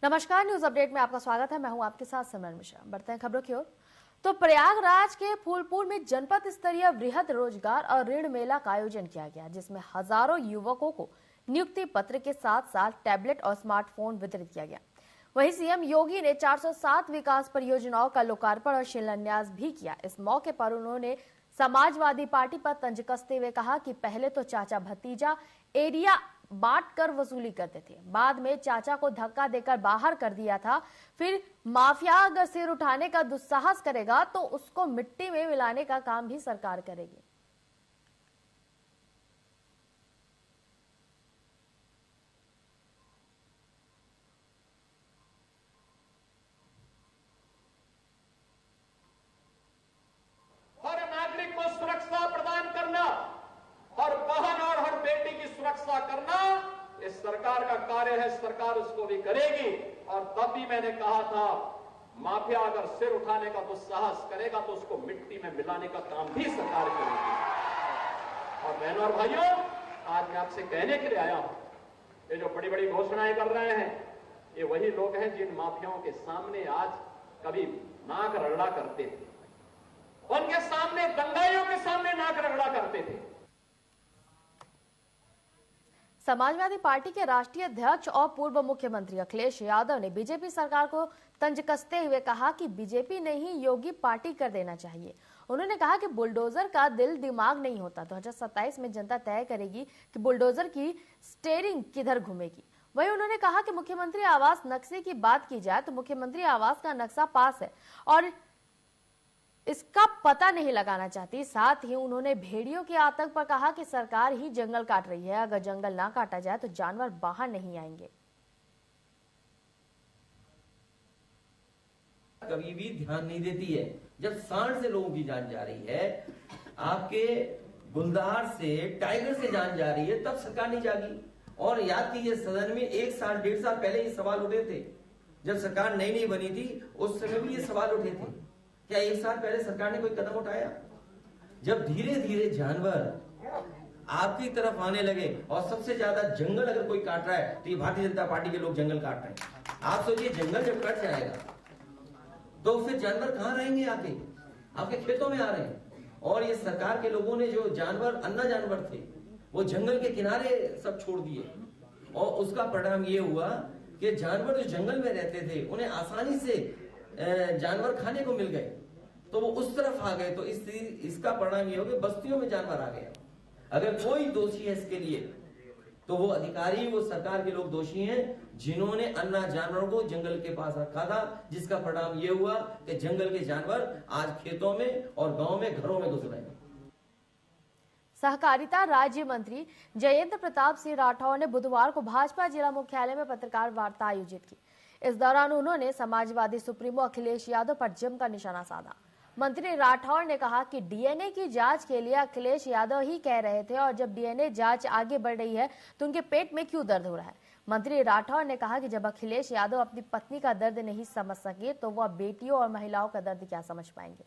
नमस्कार, news update में आपका स्वागत है। मैं हूं आपके साथ सिमरन मिश्रा। बढ़ते हैं खबरों की ओर। तो प्रयागराज के फूलपुर में जनपद स्तरीय वृहद रोजगार और ऋण मेला का आयोजन किया गया, जिसमें हजारों युवकों को नियुक्ति पत्र के साथ साथ टैबलेट और स्मार्टफोन वितरित किया गया। वहीं सीएम योगी ने 407 विकास परियोजनाओं का लोकार्पण और शिलान्यास भी किया। इस मौके पर उन्होंने समाजवादी पार्टी पर तंज कसते हुए कहा कि पहले तो चाचा भतीजा एरिया बांट कर वसूली करते थे, बाद में चाचा को धक्का देकर बाहर कर दिया था। फिर माफिया अगर सिर उठाने का दुस्साहस करेगा तो उसको मिट्टी में मिलाने का काम भी सरकार करेगी। हर नागरिक को सुरक्षा प्रदान करना, हर बहन और हर बेटी की सुरक्षा करना इस सरकार का कार्य है। सरकार उसको भी करेगी। और तब भी मैंने कहा था, माफिया अगर सिर उठाने का दुस्साहस करेगा तो उसको मिट्टी में मिलाने का काम भी सरकार करेगी। और बहनों और भाइयों, आज मैं आपसे कहने के लिए आया हूं, ये जो बड़ी बड़ी घोषणाएं कर रहे हैं, ये वही लोग हैं जिन माफियाओं के सामने आज कभी नाक रगड़ा करते थे, उनके सामने, दंगाइयों के सामने नाक रगड़ा करते थे। समाजवादी पार्टी के राष्ट्रीय अध्यक्ष और पूर्व मुख्यमंत्री अखिलेश यादव ने बीजेपी सरकार को तंज कसते हुए कहा कि बीजेपी ने ही योगी पार्टी कर देना चाहिए। उन्होंने कहा कि बुलडोजर का दिल दिमाग नहीं होता। 2027 में जनता तय करेगी कि बुलडोजर की स्टीयरिंग किधर घूमेगी। वहीं उन्होंने कहा कि मुख्यमंत्री आवास नक्शे की बात की जाए तो मुख्यमंत्री आवास का नक्शा पास है और इसका पता नहीं लगाना चाहती। साथ ही उन्होंने भेड़ियों के आतंक पर कहा कि सरकार ही जंगल काट रही है, अगर जंगल ना काटा जाए तो जानवर बाहर नहीं आएंगे। कभी भी ध्यान नहीं देती है। जब सांड से लोगों की जान जा रही है, आपके गुलदार से, टाइगर से जान जा रही है, तब सरकार नहीं जागी। और याद कीजिए, सदन में 1 साल 1.5 साल पहले ये सवाल उठे थे। जब सरकार नई बनी थी उस समय भी ये सवाल उठे थे। क्या 1 साल पहले सरकार ने कोई कदम उठाया? जब धीरे धीरे जानवर आपकी तरफ आने लगे और सबसे ज्यादा जंगल अगर कोई काट रहा है तो ये भारतीय जनता पार्टी के लोग जंगल काट रहे हैं। आप सोचिए, जंगल जब कट जाएगा तो फिर जानवर कहां रहेंगे? आके आपके खेतों में आ रहे हैं। और ये सरकार के लोगों ने जो जानवर, अन्ना जानवर थे, वो जंगल के किनारे सब छोड़ दिए। और उसका परिणाम ये हुआ कि जानवर जो जंगल में रहते थे उन्हें आसानी से जानवर खाने को मिल गए, तो वो उस तरफ आ गए। तो इसका परिणाम ये हो गया, बस्तियों में जानवर आ गए। अगर कोई दोषी है इसके लिए तो वो अधिकारी, वो सरकार के लोग दोषी हैं, जिन्होंने अन्ना जानवरों को जंगल के पास रखा था, जिसका परिणाम ये हुआ कि जंगल के जानवर आज खेतों में और गांव में, घरों में घुस रहे हैं। सहकारिता राज्य मंत्री जयेंद्र प्रताप सिंह राठौर ने बुधवार को भाजपा जिला मुख्यालय में पत्रकार वार्ता आयोजित की। इस दौरान उन्होंने समाजवादी सुप्रीमो अखिलेश यादव पर जमकर निशाना साधा। मंत्री राठौर ने कहा कि डीएनए की जांच के लिए अखिलेश यादव ही कह रहे थे, और जब डीएनए जांच आगे बढ़ रही है तो उनके पेट में क्यों दर्द हो रहा है। मंत्री राठौर ने कहा कि जब अखिलेश यादव अपनी पत्नी का दर्द नहीं समझ सके तो वह बेटियों और महिलाओं का दर्द क्या समझ पाएंगे।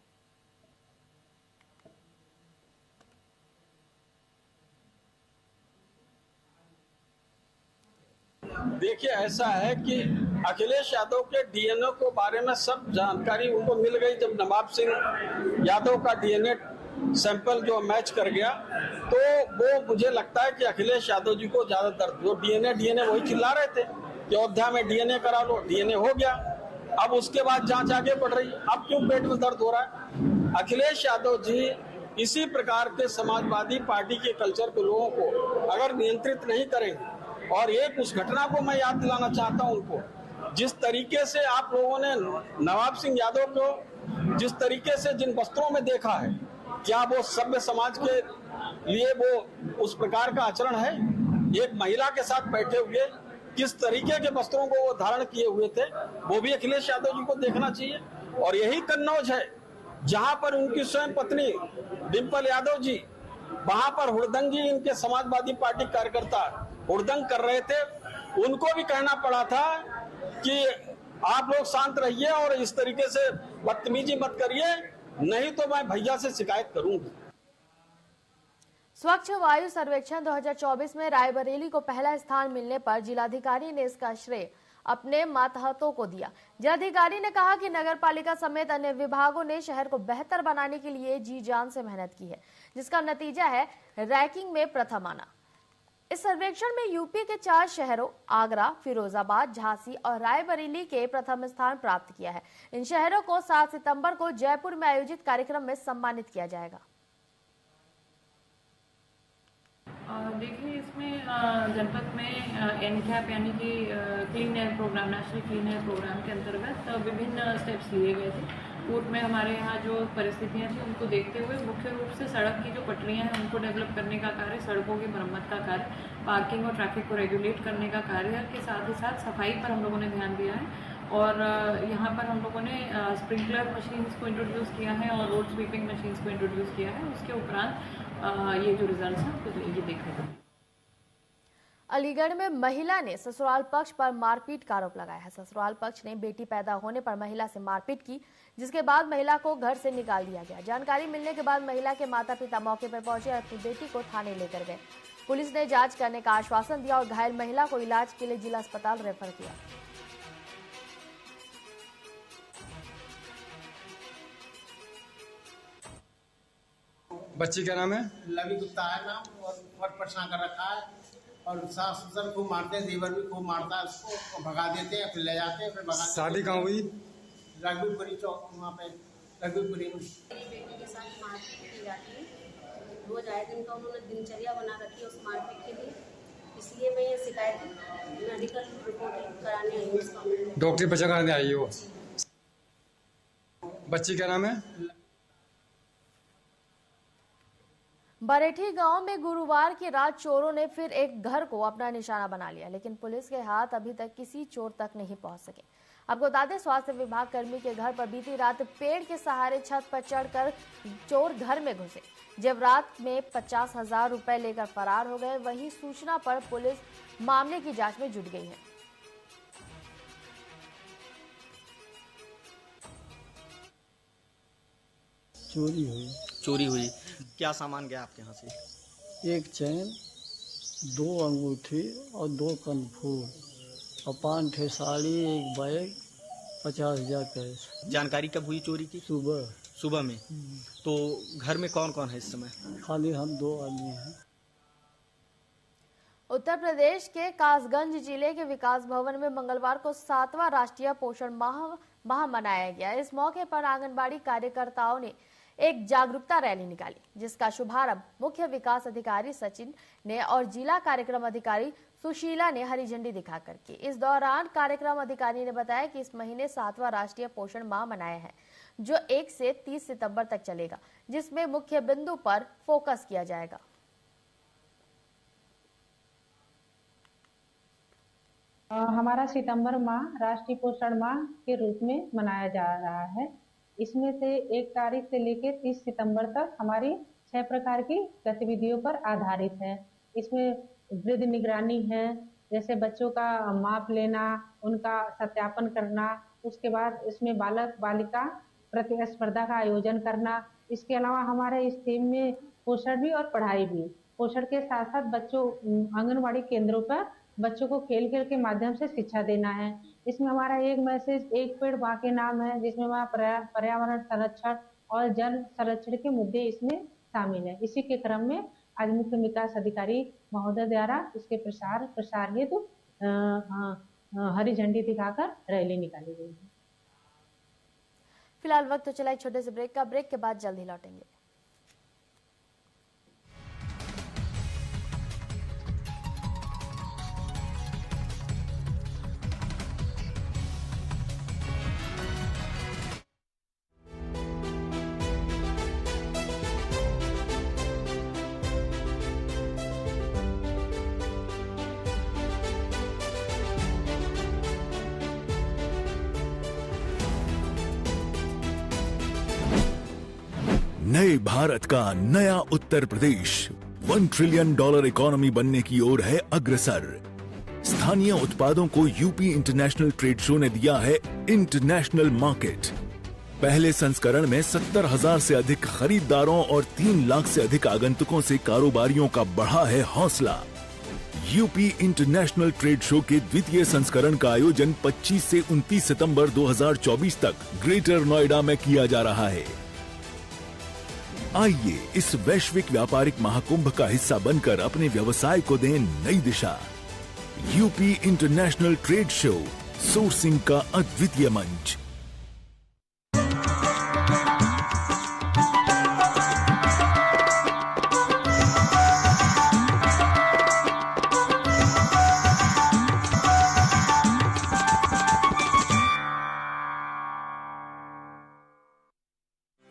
देखिए, ऐसा है कि अखिलेश यादव के डीएनए के बारे में सब जानकारी उनको मिल गई। जब नवाब सिंह यादव का डीएनए सैंपल जो मैच कर गया, तो वो मुझे लगता है कि अखिलेश यादव जी को ज्यादा दर्द, जो डीएनए वही चिल्ला रहे थे कि अयोध्या में डीएनए करा लो, डीएनए हो गया। अब उसके बाद जांच आगे बढ़ रही, अब क्यों पेट में दर्द हो रहा है? अखिलेश यादव जी इसी प्रकार के समाजवादी पार्टी के कल्चर के लोगों को अगर नियंत्रित नहीं करेंगे, और एक उस घटना को मैं याद दिलाना चाहता हूं उनको, जिस तरीके से आप लोगों ने नवाब सिंह यादव को जिस तरीके से जिन वस्त्रों में देखा है, क्या वो सभ्य समाज के लिए वो उस प्रकार का आचरण है? एक महिला के साथ बैठे हुए किस तरीके के वस्त्रों को वो धारण किए हुए थे, वो भी अखिलेश यादव जी को देखना चाहिए। और यही कन्नौज है जहां पर उनकी स्वयं पत्नी डिम्पल यादव जी, वहां पर हुड़दंगी इनके समाजवादी पार्टी कार्यकर्ता हुड़दंग कर रहे थे, उनको भी कहना पड़ा था कि आप लोग शांत रहिए और इस तरीके से बदतमीजी मत करिए, नहीं तो मैं भैया से शिकायत करूंगी। स्वच्छ वायु सर्वेक्षण 2024 में रायबरेली को पहला स्थान मिलने पर जिलाधिकारी ने इसका श्रेय अपने मातहतों को दिया। जिलाधिकारी ने कहा कि नगर पालिका समेत अन्य विभागों ने शहर को बेहतर बनाने के लिए जी जान से मेहनत की है, जिसका नतीजा है रैंकिंग में प्रथम आना। इस सर्वेक्षण में यूपी के 4 शहरों आगरा, फिरोजाबाद, झांसी और रायबरेली के प्रथम स्थान प्राप्त किया है। इन शहरों को 7 सितंबर को जयपुर में आयोजित कार्यक्रम में सम्मानित किया जाएगा। देखिए, इसमें जनपद में एनकैप यानी कि clean air programme, national clean air programme के अंतर्गत विभिन्न स्टेप्स लिए गए थे। पूर्व में हमारे यहाँ जो परिस्थितियाँ थी उनको देखते हुए मुख्य रूप से सड़क की जो पटरियाँ हैं उनको डेवलप करने का कार्य, सड़कों की मरम्मत का कार्य, पार्किंग और ट्रैफिक को रेगुलेट करने का कार्य के साथ ही साथ सफाई पर हम लोगों ने ध्यान दिया है। और यहाँ पर हम लोगों ने स्प्रिंकलर मशीन्स को इंट्रोड्यूस किया है और रोड स्वीपिंग मशीन्स को इंट्रोड्यूस किया है। उसके उपरांत ये जो रिजल्ट हैं ये देख रहे हैं। अलीगढ़ में महिला ने ससुराल पक्ष पर मारपीट का आरोप लगाया है। ससुराल पक्ष ने बेटी पैदा होने पर महिला से मारपीट की, जिसके बाद महिला को घर से निकाल दिया गया। जानकारी मिलने के बाद महिला के माता पिता मौके पर पहुंचे और अपनी बेटी को थाने लेकर गए। पुलिस ने जांच करने का आश्वासन दिया और घायल महिला को इलाज के लिए जिला अस्पताल रेफर किया। बच्ची का नाम है लवी गुप्ता है नाम, और बहुत परेशान कर रखा है। और सास ससुर खूब मारते हैं, देवर भी खूब मारता है उसको, भगा देते हैं, फिर ले जाते हैं, फिर भगा। शादी कहाँ हुई? रघुपुरी चौक, वहाँ पे रघुपुरी में। बेटी के साथ मारपीट की जाती है, रोज आए दिन का उन्होंने दिनचर्या बना रखी है उस मारपीट के लिए। इसलिए मैं ये शिकायत मेडिकल रिपोर्ट कराने आई हूँ। डॉक्टरी परीक्षा कराने आई हो? बच्ची का नाम है? बरेठी गांव में गुरुवार की रात चोरों ने फिर एक घर को अपना निशाना बना लिया, लेकिन पुलिस के हाथ अभी तक किसी चोर तक नहीं पहुंच सके। आपको बता दें, स्वास्थ्य विभाग कर्मी के घर पर बीती रात पेड़ के सहारे छत पर चढ़कर चोर घर में घुसे। जब रात में 50,000 रुपए लेकर फरार हो गए। वहीं सूचना पर पुलिस मामले की जांच में जुट गई है। चोरी हुई। क्या सामान गया आपके यहाँ से? एक चैन, 2 अंगूठी और 2 कनफूल और 5 ठे साड़ी, एक बैग, 50,000 कैश। जानकारी कब हुई चोरी की? सुबह में। तो घर में कौन कौन है इस समय? खाली हम 2 आदमी हैं। उत्तर प्रदेश के कासगंज जिले के विकास भवन में मंगलवार को 7वां राष्ट्रीय पोषण माह मनाया गया। इस मौके पर आंगनबाड़ी कार्यकर्ताओं ने एक जागरूकता रैली निकाली, जिसका शुभारंभ मुख्य विकास अधिकारी सचिन ने और जिला कार्यक्रम अधिकारी सुशीला ने हरी झंडी दिखाकर की। इस दौरान कार्यक्रम अधिकारी ने बताया कि इस महीने 7वां राष्ट्रीय पोषण माह मनाया है, जो 1 से 30 सितंबर तक चलेगा, जिसमें मुख्य बिंदु पर फोकस किया जाएगा। हमारा सितंबर माह राष्ट्रीय पोषण माह के रूप में मनाया जा रहा है। इसमें से 1 तारीख से लेकर 30 सितंबर तक हमारी 6 प्रकार की गतिविधियों पर आधारित है। इसमें वृद्ध निगरानी है, जैसे बच्चों का माप लेना, उनका सत्यापन करना। उसके बाद इसमें बालक बालिका प्रतिस्पर्धा का आयोजन करना। इसके अलावा हमारे इस टीम में पोषण भी और पढ़ाई भी। पोषण के साथ साथ बच्चों आंगनबाड़ी केंद्रों पर बच्चों को खेल खेल के माध्यम से शिक्षा देना है। इसमें हमारा एक मैसेज एक पेड़ मां के नाम है, जिसमें हमारा पर्यावरण संरक्षण और जल संरक्षण के मुद्दे इसमें शामिल है। इसी के क्रम में आज मुख्य विकास अधिकारी महोदय द्वारा इसके प्रसार हेतु हरी झंडी दिखाकर रैली निकाली गई है। फिलहाल वक्त तो चला एक छोटे से ब्रेक का। ब्रेक के बाद जल्द ही लौटेंगे। नए भारत का नया उत्तर प्रदेश $1 ट्रिलियन इकोनॉमी बनने की ओर है अग्रसर। स्थानीय उत्पादों को यूपी इंटरनेशनल ट्रेड शो ने दिया है इंटरनेशनल मार्केट। पहले संस्करण में 70,000 से अधिक खरीदारों और 3 लाख से अधिक आगंतुकों से कारोबारियों का बढ़ा है हौसला। यूपी इंटरनेशनल ट्रेड शो के द्वितीय संस्करण का आयोजन 25 से 29 सितंबर 2024 तक ग्रेटर नोएडा में किया जा रहा है। आइए इस वैश्विक व्यापारिक महाकुंभ का हिस्सा बनकर अपने व्यवसाय को दें नई दिशा। UP international trade show, sourcing का अद्वितीय मंच।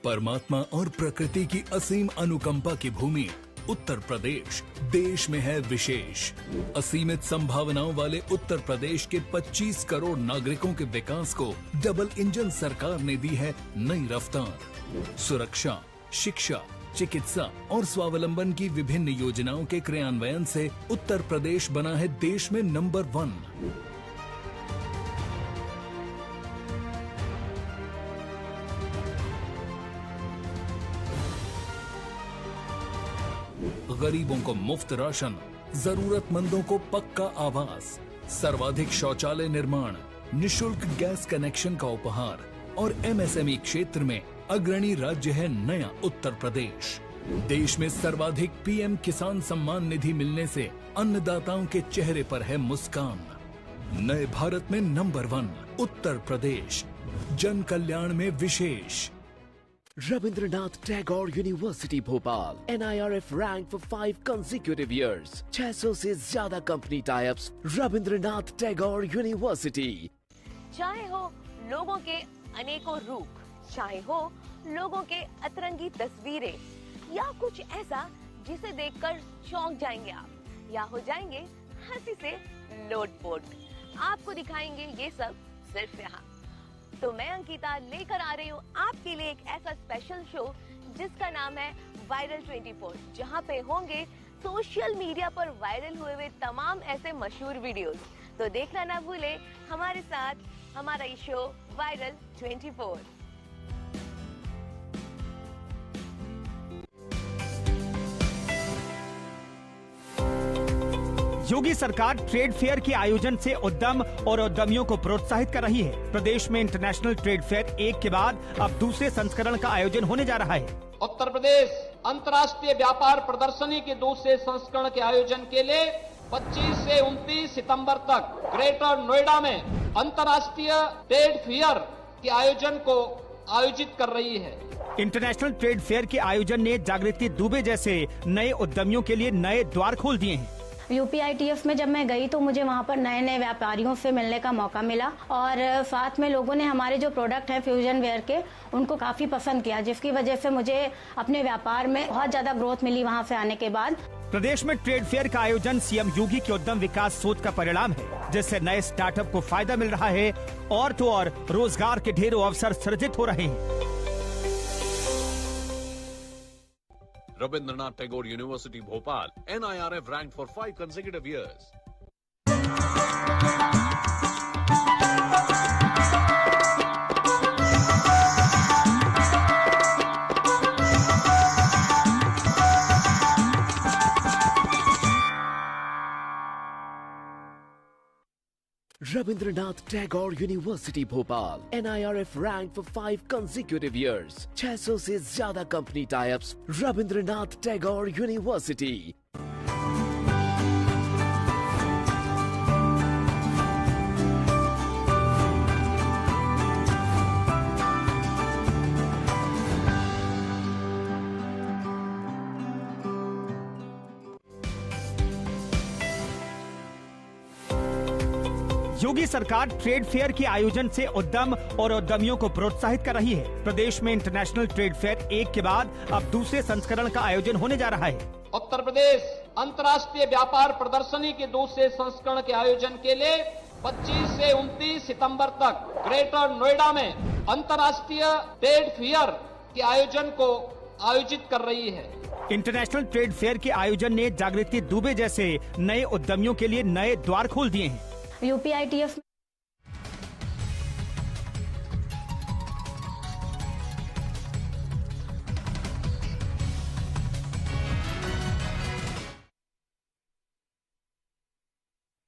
परमात्मा और प्रकृति की असीम अनुकंपा की भूमि उत्तर प्रदेश देश में है विशेष। असीमित संभावनाओं वाले उत्तर प्रदेश के 25 करोड़ नागरिकों के विकास को डबल इंजन सरकार ने दी है नई रफ्तार। सुरक्षा, शिक्षा, चिकित्सा और स्वावलंबन की विभिन्न योजनाओं के क्रियान्वयन से उत्तर प्रदेश बना है देश में नंबर 1। गरीबों को मुफ्त राशन, जरूरतमंदों को पक्का आवास, सर्वाधिक शौचालय निर्माण, निशुल्क गैस कनेक्शन का उपहार और एमएसएमई क्षेत्र में अग्रणी राज्य है नया उत्तर प्रदेश। देश में सर्वाधिक पीएम किसान सम्मान निधि मिलने से अन्नदाताओं के चेहरे पर है मुस्कान। नए भारत में नंबर 1 उत्तर प्रदेश, जन कल्याण में विशेष। Rabindranath Tagore University Bhopal NIRF rank for 5 consecutive years। 600 से ज्यादा company types. Rabindranath Tagore university. चाहे हो लोगों के अनेकों रूप, चाहे हो लोगों के अतरंगी तस्वीरें, या कुछ ऐसा जिसे देखकर चौंक जाएंगे आप, या हो जाएंगे हंसी से लोटपोट। आपको दिखाएंगे ये सब सिर्फ यहाँ। तो मैं अंकिता लेकर आ रही हूँ आपके लिए एक ऐसा स्पेशल शो जिसका नाम है वायरल 24, जहाँ पे होंगे सोशल मीडिया पर वायरल हुए तमाम ऐसे मशहूर वीडियोस। तो देखना ना भूले हमारे साथ हमारा ये शो वायरल 24। योगी सरकार ट्रेड फेयर के आयोजन से उद्यम और उद्यमियों को प्रोत्साहित कर रही है। प्रदेश में इंटरनेशनल ट्रेड फेयर एक के बाद अब दूसरे संस्करण का आयोजन होने जा रहा है। उत्तर प्रदेश अंतर्राष्ट्रीय व्यापार प्रदर्शनी के दूसरे संस्करण के आयोजन के लिए 25 से 29 सितंबर तक ग्रेटर नोएडा में अंतर्राष्ट्रीय ट्रेड फेयर के आयोजन को आयोजित कर रही है। इंटरनेशनल ट्रेड फेयर के आयोजन ने जागृति दुबे जैसे नए उद्यमियों के लिए नए द्वार खोल दिए हैं। UPITF में जब मैं गई तो मुझे वहाँ पर नए नए व्यापारियों से मिलने का मौका मिला और साथ में लोगों ने हमारे जो प्रोडक्ट हैं फ्यूजन वेयर के उनको काफी पसंद किया, जिसकी वजह से मुझे अपने व्यापार में बहुत ज्यादा ग्रोथ मिली वहाँ से आने के बाद। प्रदेश में ट्रेड फेयर का आयोजन सीएम योगी के उद्यम विकास सोच का परिणाम है, जिससे नए स्टार्टअप को फायदा मिल रहा है और तो और रोजगार के ढेरों अवसर सृजित हो रहे हैं। Rabindranath Tagore University Bhopal NIRF ranked for 5 consecutive years। Rabindranath Tagore university Bhopal NIRF rank for 5 consecutive years। 600 से ज्यादा company types. Rabindranath Tagore university. Yogi सरकार ट्रेड फेयर के आयोजन से उद्यम और उद्यमियों को प्रोत्साहित कर रही है। प्रदेश में इंटरनेशनल ट्रेड फेयर एक के बाद अब दूसरे संस्करण का आयोजन होने जा रहा है। उत्तर प्रदेश अंतर्राष्ट्रीय व्यापार प्रदर्शनी के दूसरे संस्करण के आयोजन के लिए 25 से 29 सितंबर तक ग्रेटर नोएडा में अंतर्राष्ट्रीय ट्रेड फेयर के आयोजन को आयोजित कर रही है। इंटरनेशनल ट्रेड फेयर के आयोजन ने जागृति दुबे जैसे नए उद्यमियों के लिए नए द्वार खोल दिए हैं। UPITF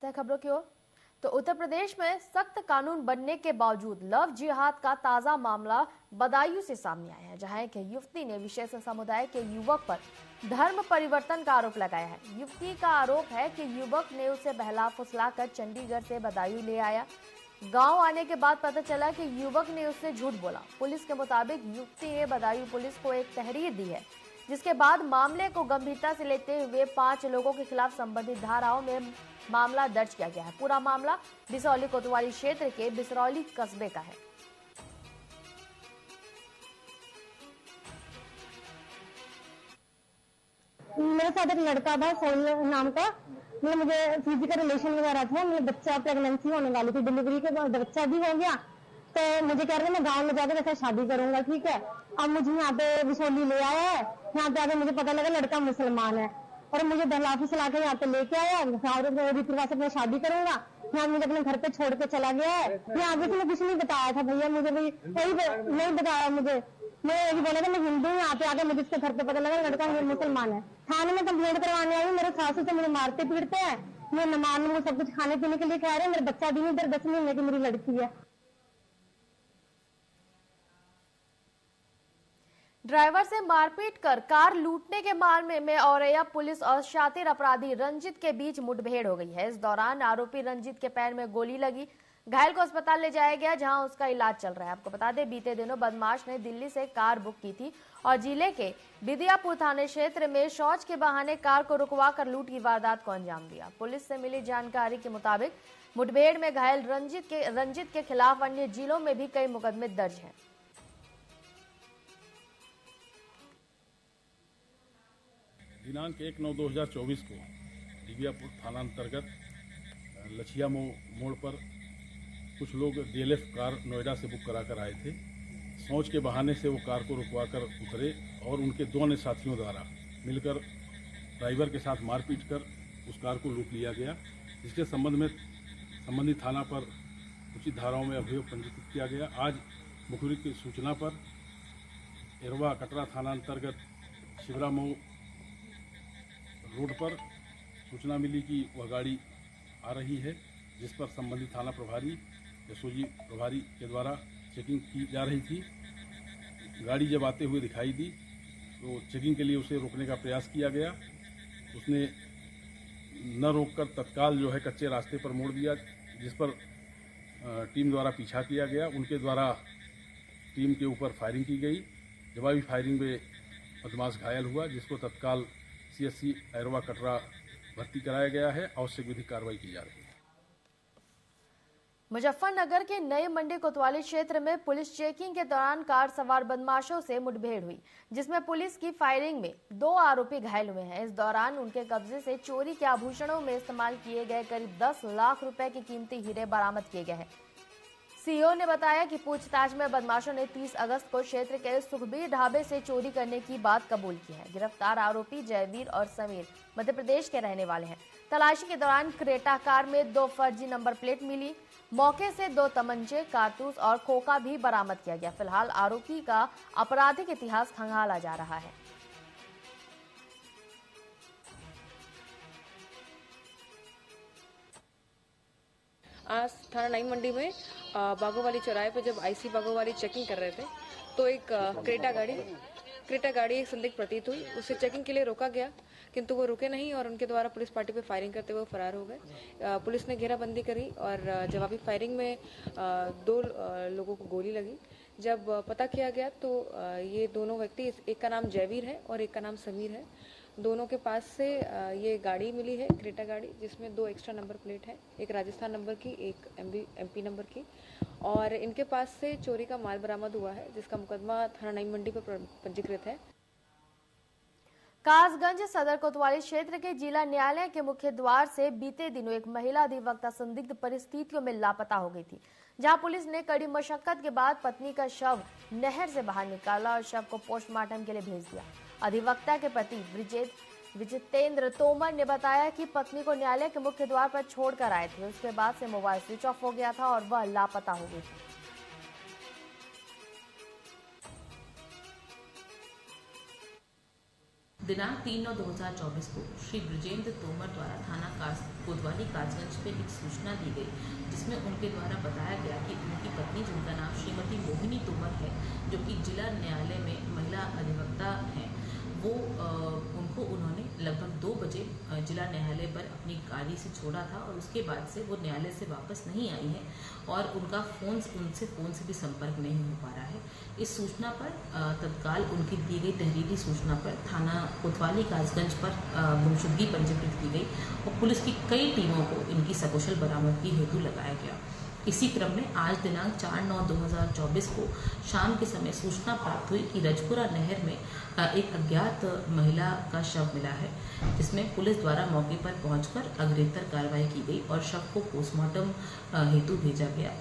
बढ़ते हैं खबरों की ओर। तो उत्तर प्रदेश में सख्त कानून बनने के बावजूद लव जिहाद का ताजा मामला बदायूं से सामने आया है, जहां एक युवती ने विशेष समुदाय के युवक पर धर्म परिवर्तन का आरोप लगाया है। युवती का आरोप है कि युवक ने उसे बहला फुसलाकर चंडीगढ़ से बदायूं ले आया। गांव आने के बाद पता चला कि युवक ने उससे झूठ बोला। पुलिस के मुताबिक युवती ने बदायूं पुलिस को एक तहरीर दी है, जिसके बाद मामले को गंभीरता से लेते हुए 5 लोगों के खिलाफ संबंधित धाराओं में मामला दर्ज किया गया है। पूरा मामला बिसरौली कोतवाली क्षेत्र के बिसरौली कस्बे का है। मेरे साथ एक लड़का था सोनिया नाम का, मतलब मुझे फिजिकल रिलेशन वगैरह था, मतलब बच्चा प्रेगनेंसी होने वाली थी, डिलीवरी के बाद बच्चा भी हो गया। तो मुझे कह रहे मैं गांव में जाकर जैसे शादी करूंगा, ठीक है। अब मुझे यहाँ पे बिसौली ले आया है, यहाँ पे आकर मुझे पता लगा लड़का मुसलमान है और मुझे बहला फुसला के यहाँ पे लेके आया, रीति रिवाज से मैं शादी करूंगा। यहाँ मुझे अपने घर पे छोड़ के चला गया है। यहाँ आगे से मैं कुछ नहीं बताया था भैया, मुझे भी नहीं बताया मुझे। मैं यही बोला था मैं हिंदू हूँ, यहाँ पे आके मुझे इसके घर पे पता लगा लड़का मुसलमान है। थाने में कंप्लेंट करवाने आई, मेरे सासू से मुझे मारते पीटते हैं, मैं नमान मुझे सब कुछ खाने पीने के लिए कह रहे हैं। मेरा बच्चा भी नहीं, इधर 10 महीने की मेरी लड़की है। ड्राइवर से मारपीट कर कार लूटने के मामले में औरैया पुलिस और शातिर अपराधी रंजित के बीच मुठभेड़ हो गई है। इस दौरान आरोपी रंजित के पैर में गोली लगी, घायल को अस्पताल ले जाया गया, जहां उसका इलाज चल रहा है। आपको बता दें, बीते दिनों बदमाश ने दिल्ली से कार बुक की थी और जिले के बिदियापुर थाने क्षेत्र में शौच के बहाने कार को रुकवा कर लूट की वारदात को अंजाम दिया। पुलिस से मिली जानकारी के मुताबिक मुठभेड़ में घायल रंजित के खिलाफ अन्य जिलों में भी कई मुकदमे दर्ज हैं। दिनांक 1/9/2024 को बिदियापुर थाना अंतर्गत लछिया मोड़ पर कुछ लोग DLF कार नोएडा से बुक कराकर आए थे। सोच के बहाने से वो कार को रुकवा कर उतरे और उनके 2 अन्य साथियों द्वारा मिलकर ड्राइवर के साथ मारपीट कर उस कार को लूट लिया गया। इसके संबंध में संबंधित थाना पर उचित धाराओं में अभियोग पंजीकृत किया गया। आज मुखबिर की सूचना पर एरवा कटरा थाना अंतर्गत शिवरा मऊ रोड पर सूचना मिली कि वह गाड़ी आ रही है, जिस पर संबंधित थाना प्रभारी एसओजी प्रभारी के द्वारा चेकिंग की जा रही थी। गाड़ी जब आते हुए दिखाई दी तो चेकिंग के लिए उसे रोकने का प्रयास किया गया। उसने न रोककर तत्काल जो है कच्चे रास्ते पर मोड़ दिया, जिस पर टीम द्वारा पीछा किया गया। उनके द्वारा टीम के ऊपर फायरिंग की गई। जवाबी फायरिंग में बदमाश घायल हुआ, जिसको तत्काल CSC एरवा कटरा भर्ती कराया गया है। आवश्यक विधिक कार्रवाई की जा रही है। मुजफ्फरनगर के नए मंडी कोतवाली क्षेत्र में पुलिस चेकिंग के दौरान कार सवार बदमाशों से मुठभेड़ हुई, जिसमें पुलिस की फायरिंग में 2 आरोपी घायल हुए हैं। इस दौरान उनके कब्जे से चोरी के आभूषणों में इस्तेमाल किए गए करीब 10 लाख रुपए के कीमती हीरे बरामद किए गए हैं। सीओ ने बताया कि पूछताछ में बदमाशों ने 30 अगस्त को क्षेत्र के सुखबीर ढाबे से चोरी करने की बात कबूल की है। गिरफ्तार आरोपी जयवीर और समीर मध्य प्रदेश के रहने वाले हैं। तलाशी के दौरान क्रेटा कार में 2 फर्जी नंबर प्लेट मिली। मौके से 2 तमंचे, कारतूस और खोखा भी बरामद किया गया। फिलहाल आरोपी का आपराधिक इतिहास खंगाला जा रहा है। आज थाना नई मंडी में बागोवाली चौराहे पे जब IC बागोवाली चेकिंग कर रहे थे तो एक क्रेटा गाड़ी एक संदिग्ध प्रतीत हुई। उसे चेकिंग के लिए रोका गया, किंतु वो रुके नहीं और उनके द्वारा पुलिस पार्टी पे फायरिंग करते हुए फरार हो गए। पुलिस ने घेराबंदी करी और जवाबी फायरिंग में 2 लोगों को गोली लगी। जब पता किया गया तो ये दोनों व्यक्ति, एक का नाम जयवीर है और एक का नाम समीर है। दोनों के पास से ये गाड़ी मिली है, क्रेटा गाड़ी, जिसमें 2 एक्स्ट्रा नंबर प्लेट है, एक राजस्थान नंबर की, एक MP नंबर की। और इनके पास से चोरी का माल बरामद हुआ है, जिसका मुकदमा थाना नई मंडी पर पंजीकृत है। कासगंज सदर कोतवाली क्षेत्र के जिला न्यायालय के मुख्य द्वार से बीते दिनों एक महिला अधिवक्ता संदिग्ध परिस्थितियों में लापता हो गई थी, जहां पुलिस ने कड़ी मशक्कत के बाद पत्नी का शव नहर से बाहर निकाला और शव को पोस्टमार्टम के लिए भेज दिया। अधिवक्ता के पति विजितेंद्र तोमर ने बताया कि पत्नी को न्यायालय के मुख्य द्वार पर छोड़कर आए थे। उसके बाद से मोबाइल स्विच ऑफ हो गया था और वह लापता हो गई थी। दिनांक 3/9/2024 को श्री ब्रजेंद्र तोमर द्वारा थाना कोतवाली कासगंज पे एक सूचना दी गई, जिसमें उनके द्वारा बताया गया कि उनकी पत्नी, जिनका नाम श्रीमती मोहिनी तोमर है, जो कि जिला न्यायालय में महिला अधिवक्ता हैं, वो उनको उन्होंने लगभग 2 बजे जिला न्यायालय पर अपनी गाड़ी से छोड़ा था और उसके बाद से वो न्यायालय से वापस नहीं आई है और उनका उनसे फ़ोन से भी संपर्क नहीं हो पा रहा है। इस सूचना पर तत्काल उनकी दी गई तहरीरी सूचना पर थाना कोतवाली कासगंज पर गुमशुदगी पंजीकृत की गई और पुलिस की कई टीमों को इनकी सकुशल बरामदगी हेतु लगाया गया। इसी क्रम में आज दिनांक 4/9/2024 को शाम के समय सूचना प्राप्त हुई कि रजपुरा नहर में एक अज्ञात महिला का शव मिला है, जिसमें पुलिस द्वारा मौके पर पहुंचकर अग्रेतर कार्रवाई की गई और शव को पोस्टमार्टम हेतु भेजा गया।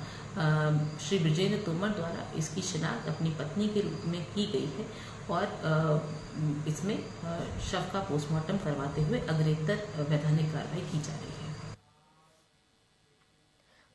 श्री ब्रजेंद्र तोमर द्वारा इसकी शिनाख्त अपनी पत्नी के रूप में की गई है और इसमें शव का पोस्टमार्टम करवाते हुए अग्रेतर वैधानिक कार्रवाई की जा रही है।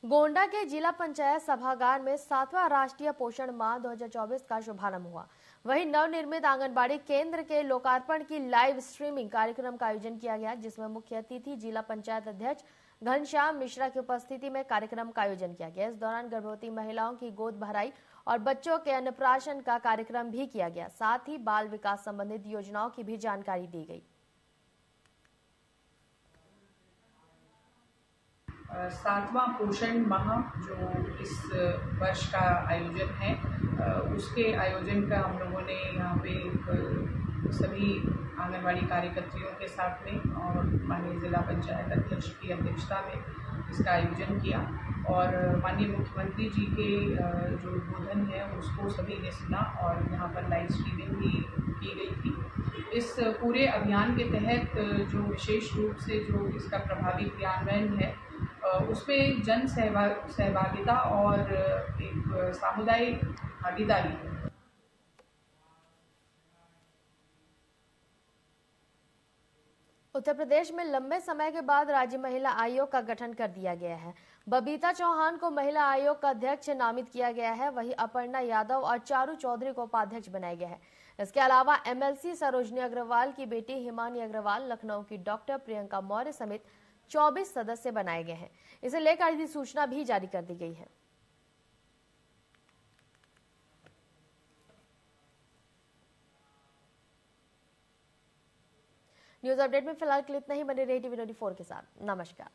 गोंडा के जिला पंचायत सभागार में 7वां राष्ट्रीय पोषण माह 2024 का शुभारंभ हुआ। वहीं नवनिर्मित आंगनबाड़ी केंद्र के लोकार्पण की लाइव स्ट्रीमिंग कार्यक्रम का आयोजन किया गया, जिसमें मुख्य अतिथि जिला पंचायत अध्यक्ष घनश्याम मिश्रा की उपस्थिति में कार्यक्रम का आयोजन किया गया। इस दौरान गर्भवती महिलाओं की गोद भराई और बच्चों के अन्नप्राशन का कार्यक्रम भी किया गया। साथ ही बाल विकास संबंधित योजनाओं की भी जानकारी दी गई। 7वां पोषण माह जो इस वर्ष का आयोजन है, उसके आयोजन का हम लोगों ने यहाँ पे सभी आंगनबाड़ी कार्यकर्तियों के साथ में और माननीय जिला पंचायत अध्यक्ष की अध्यक्षता में इसका आयोजन किया और माननीय मुख्यमंत्री जी के जो उद्बोधन है उसको सभी ने सुना और यहाँ पर लाइव स्ट्रीमिंग भी की गई थी। इस पूरे अभियान के तहत जो विशेष रूप से जो इसका प्रभावी क्रियान्वयन है, उसमें जन सहभागिता और एक सामुदायिक भागीदारी है। उत्तर प्रदेश में लंबे समय के बाद राज्य महिला आयोग का गठन कर दिया गया है। बबीता चौहान को महिला आयोग का अध्यक्ष नामित किया गया है। वहीं अपर्णा यादव और चारू चौधरी को उपाध्यक्ष बनाया गया है। इसके अलावा एमएलसी सरोजनी अग्रवाल की बेटी हिमानी अग्रवाल, लखनऊ की डॉक्टर प्रियंका मौर्य समेत 24 सदस्य बनाए गए हैं। इसे लेकर अधिसूचना भी जारी कर दी गई है। न्यूज अपडेट में फिलहाल के लिए इतना ही। बने रहिए टीवी 24 के साथ। नमस्कार।